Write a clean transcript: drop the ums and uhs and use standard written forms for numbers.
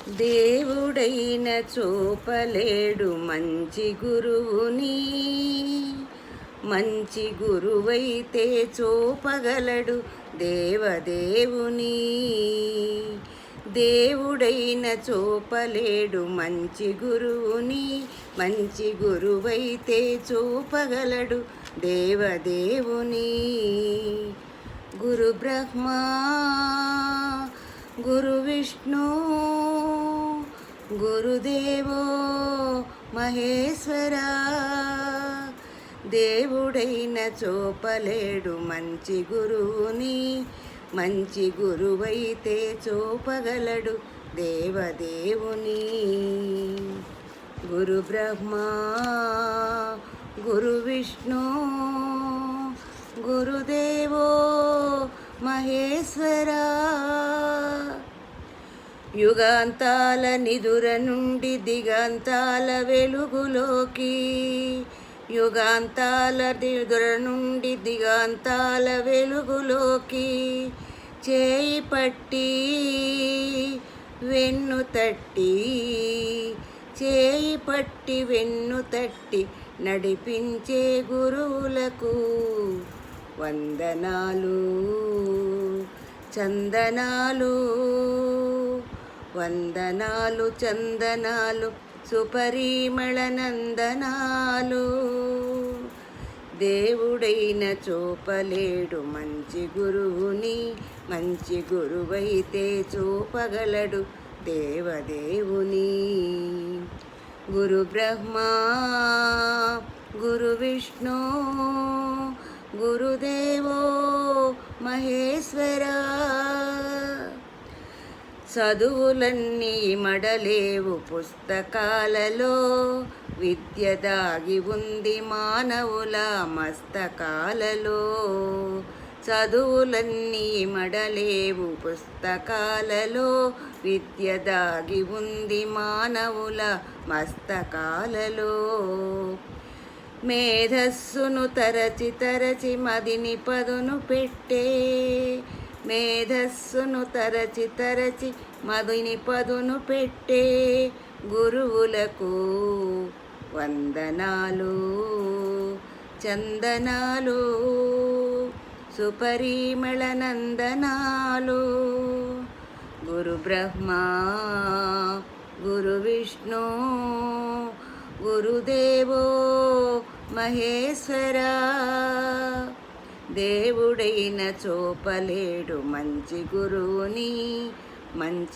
దేవుడైన చూపలేడు మంచి గురువుని, మంచి గురువైతే చూపగలడు దేవదేవుని. దేవుడైన చూపలేడు మంచి గురువుని, మంచి గురువైతే చూపగలడు దేవదేవుని. గురు బ్రహ్మా గురు విష్ణు గురుదేవో మహేశ్వరా. దేవుడైన చూపలేడు మంచి గురువుని, మంచి గురువైతే చూపగలడు దేవదేవుని. గురు బ్రహ్మా గురు విష్ణు గురుదేవో మహేశ్వరా. యుగాంతాల నిదుర నుండి దిగాంతాల వెలుగులోకి, యుగాంతాల నిదుర నుండి దిగాంతాల వెలుగులోకి చేయి పట్టి వెన్ను తట్టి, చేయి పట్టి వెన్ను తట్టి నడిపించే గురువులకు వందనాలు చందనాలు, వందనాలు చందనాలు సుపరిమళ నందనాలు. దేవుడైన చూపలేడు మంచి గురువుని, మంచి గురువైతే చూపగలడు దేవదేవుని. గురు బ్రహ్మా గురు విష్ణు గురుదేవో మహేశ్వరా. చదువులన్నీ మడలేవు పుస్తకాలలో, విద్య దాగి ఉంది మానవుల మస్తకాలలో. చదువులన్నీ మడలేవు పుస్తకాలలో, విద్య దాగి ఉంది మానవుల మస్తకాలలో. మేధస్సును తరచి తరచి మదిని పదును పెట్టే, మేధస్సును తరచి తరచి మదిని పదును పెట్టే గురువులకు వందనాలు చందనాలు సుపరిమళ నందనాలు. గురు బ్రహ్మా గురు విష్ణు గురుదేవో మహేశ్వరా. దేవుడైన చూపలేడు మంచి గురువుని, మంచి